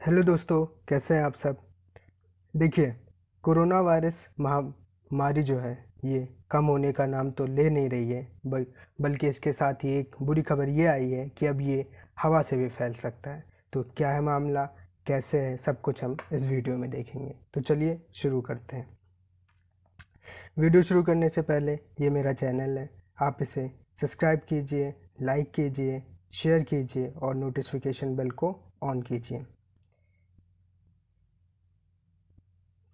Hello दोस्तों, कैसे हैं आप सब। देखिए, कोरोना वायरस महामारी जो है ये कम होने का नाम तो ले नहीं रही है, बल्कि इसके साथ ही एक बुरी खबर ये आई है कि अब ये हवा से भी फैल सकता है। तो क्या है मामला, कैसे है, सब कुछ हम इस वीडियो में देखेंगे। तो चलिए शुरू करते हैं। वीडियो शुरू करने से पहले ये मेरा चैनल है, आप इसे सब्सक्राइब कीजिए, लाइक कीजिए, शेयर कीजिए और नोटिफिकेशन बेल को ऑन कीजिए।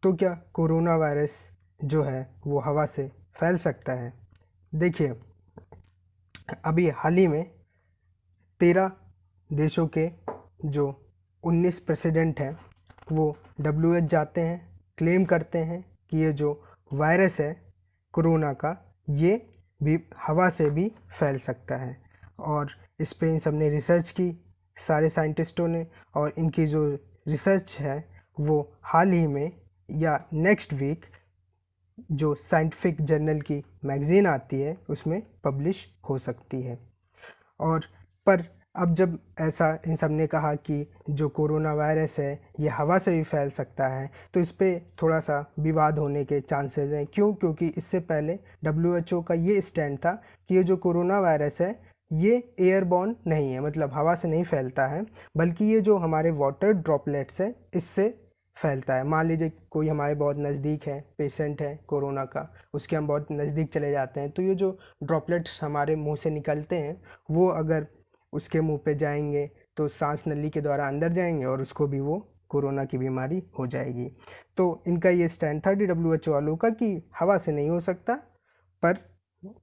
तो क्या कोरोना वायरस जो है वो हवा से फैल सकता है? देखिए, अभी हाल ही में 13 देशों के जो 19 प्रेसिडेंट हैं वो WHO जाते हैं, क्लेम करते हैं कि ये जो वायरस है कोरोना का, ये भी हवा से भी फैल सकता है। और इस पे इन सब ने रिसर्च की, सारे साइंटिस्टों ने, और इनकी जो रिसर्च है वो हाल ही में या नेक्स्ट वीक जो साइंटिफिक जर्नल की मैगज़ीन आती है उसमें पब्लिश हो सकती है। और पर अब जब ऐसा इन सब ने कहा कि जो कोरोना वायरस है ये हवा से भी फैल सकता है, तो इस पे थोड़ा सा विवाद होने के चांसेस हैं। क्यों? क्योंकि इससे पहले WHO का ये स्टैंड था कि ये जो कोरोना वायरस है ये एयरबॉर्न नहीं है, मतलब हवा से नहीं फैलता है, बल्कि ये जो हमारे वाटर ड्रॉपलेट्स है इससे फैलता है। मान लीजिए कोई हमारे बहुत नज़दीक है, पेशेंट है कोरोना का, उसके हम बहुत नज़दीक चले जाते हैं, तो ये जो ड्रॉपलेट्स हमारे मुंह से निकलते हैं वो अगर उसके मुंह पे जाएंगे तो सांस नली के द्वारा अंदर जाएंगे और उसको भी वो कोरोना की बीमारी हो जाएगी। तो इनका ये स्टैंड था WHO वालों का कि हवा से नहीं हो सकता, पर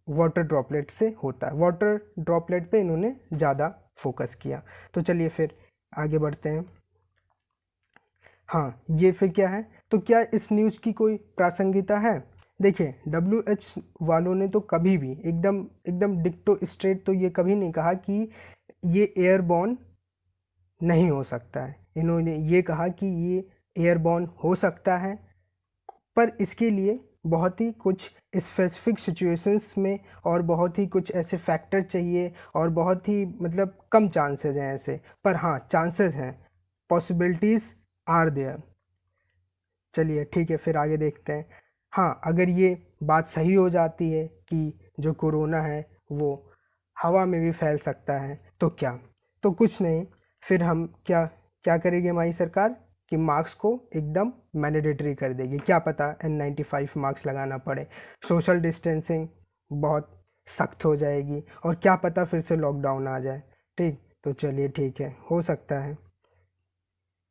वाटर ड्रॉपलेट से होता है। वाटर ड्रॉपलेट पे इन्होंने ज़्यादा फोकस किया। तो चलिए फिर आगे बढ़ते हैं। हाँ, ये फिर क्या है, तो क्या इस न्यूज़ की कोई प्रासंगिकता है? देखिए, WHO वालों ने तो कभी भी एकदम एकदम डिक्टो स्ट्रेट तो ये कभी नहीं कहा कि ये एयरबॉर्न नहीं हो सकता है। इन्होंने ये कहा कि ये एयरबॉर्न हो सकता है, पर इसके लिए बहुत ही कुछ स्पेसिफिक सिचुएशंस में और बहुत ही कुछ ऐसे फैक्टर चाहिए और बहुत ही मतलब कम चांसेस हैं ऐसे। पर हाँ, चांसेस हैं, पॉसिबिलिटीज़ आर देयर। चलिए ठीक है, फिर आगे देखते हैं। हाँ, अगर ये बात सही हो जाती है कि जो कोरोना है वो हवा में भी फैल सकता है, तो क्या? तो कुछ नहीं, फिर हम क्या क्या करेगी हमारी सरकार कि मास्क को एकदम मैंडेटरी कर देगी। क्या पता N95 मास्क लगाना पड़े, सोशल डिस्टेंसिंग बहुत सख्त हो जाएगी, और क्या पता फिर से लॉकडाउन आ जाए। ठीक, तो चलिए ठीक है, हो सकता है।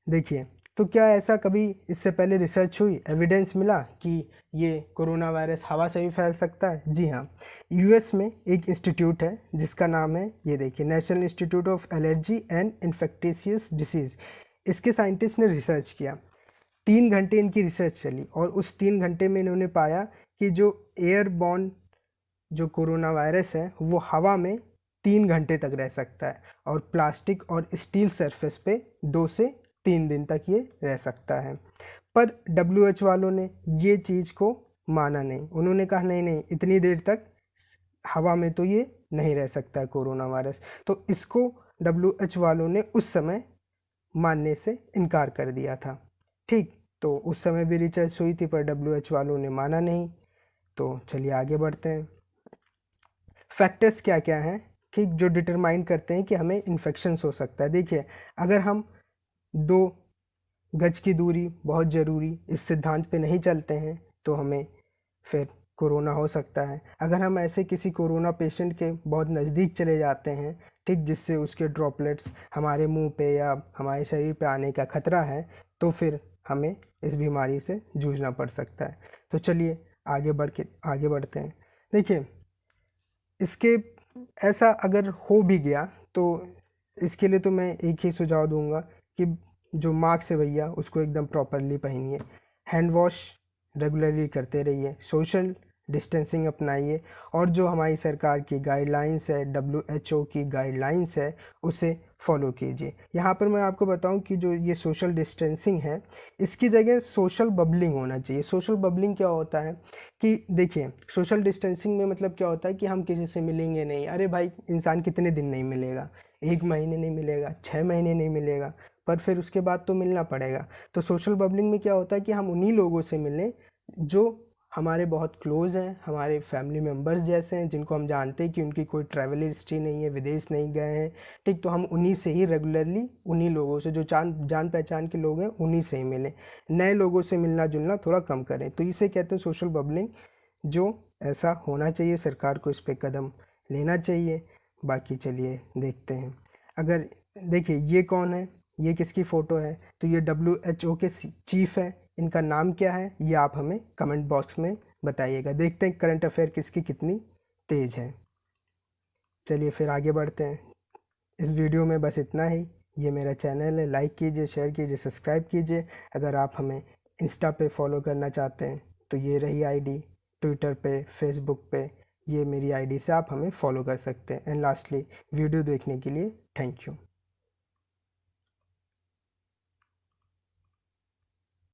देखिए, तो क्या ऐसा कभी इससे पहले रिसर्च हुई, एविडेंस मिला कि ये कोरोना वायरस हवा से भी फैल सकता है? जी हाँ, US में एक इंस्टीट्यूट है जिसका नाम है, ये देखिए, national institute of allergy and infectious disease. इसके साइंटिस्ट ने रिसर्च किया, 3 घंटे इनकी रिसर्च चली, और उस 3 घंटे में इन्होंने पाया कि जो एयरबॉर्न जो कोरोना वायरस है वो हवा में 3 घंटे तक रह सकता है, और प्लास्टिक और स्टील सरफेस पे 2 से 3 दिन तक ये रह सकता है। पर WHO वालों ने ये चीज़ को माना नहीं। उन्होंने कहा नहीं नहीं, इतनी देर तक हवा में तो ये नहीं रह सकता है कोरोना वायरस। तो इसको WHO वालों ने उस समय मानने से इनकार कर दिया था। ठीक, तो उस समय भी रिसर्च हुई थी पर WHO वालों ने माना नहीं। तो चलिए आगे बढ़ते हैं। फैक्टर्स क्या क्या हैं कि जो डिटरमाइन करते हैं कि हमें इन्फेक्शंस हो सकता है? देखिए, अगर हम 2 गज की दूरी बहुत ज़रूरी इस सिद्धांत पे नहीं चलते हैं तो हमें फिर कोरोना हो सकता है। अगर हम ऐसे किसी कोरोना पेशेंट के बहुत नज़दीक चले जाते हैं, ठीक, जिससे उसके ड्रॉपलेट्स हमारे मुंह पे या हमारे शरीर पे आने का खतरा है, तो फिर हमें इस बीमारी से जूझना पड़ सकता है। तो चलिए आगे बढ़ते हैं। देखिए, इसके ऐसा अगर हो भी गया तो इसके लिए तो मैं एक ही सुझाव दूंगा कि जो मास्क है भैया उसको एकदम प्रॉपरली पहनिए, हैंड वॉश रेगुलरली करते रहिए, सोशल डिस्टेंसिंग अपनाइए, और जो हमारी सरकार की गाइडलाइंस है, WHO की गाइडलाइंस है, उसे फॉलो कीजिए। यहाँ पर मैं आपको बताऊं कि जो ये सोशल डिस्टेंसिंग है इसकी जगह सोशल बबलिंग होना चाहिए। सोशल बबलिंग क्या होता है कि देखिए, सोशल डिस्टेंसिंग में मतलब क्या होता है कि हम किसी से मिलेंगे नहीं। अरे भाई, इंसान कितने दिन नहीं मिलेगा, 1 महीने नहीं मिलेगा, 6 महीने नहीं मिलेगा, पर फिर उसके बाद तो मिलना पड़ेगा। तो सोशल बबलिंग में क्या होता है कि हम उन्हीं लोगों से मिलें जो हमारे बहुत क्लोज़ हैं, हमारे फैमिली मेम्बर्स जैसे हैं, जिनको हम जानते हैं कि उनकी कोई ट्रैवल हिस्ट्री नहीं है, विदेश नहीं गए हैं, ठीक। तो हम उन्हीं से ही रेगुलरली, उन्हीं लोगों से जो जान पहचान के लोग हैं उन्हीं से ही मिलें, नए लोगों से मिलना जुलना थोड़ा कम करें। तो इसे कहते हैं सोशल बबलिंग, जो ऐसा होना चाहिए, सरकार को इस पे कदम लेना चाहिए। बाकी चलिए देखते हैं। अगर देखिए ये कौन है, ये किसकी फ़ोटो है, तो ये WHO के चीफ है। इनका नाम क्या है ये आप हमें कमेंट बॉक्स में बताइएगा। देखते हैं करंट अफेयर किसकी कितनी तेज़ है। चलिए फिर आगे बढ़ते हैं। इस वीडियो में बस इतना ही। ये मेरा चैनल है, लाइक कीजिए, शेयर कीजिए, सब्सक्राइब कीजिए। अगर आप हमें इंस्टा पे फॉलो करना चाहते हैं तो ये रही आईडी, ट्विटर पे, फेसबुक पे, ये मेरी आईडी से आप हमें फॉलो कर सकते हैं। एंड लास्टली, वीडियो देखने के लिए थैंक यू।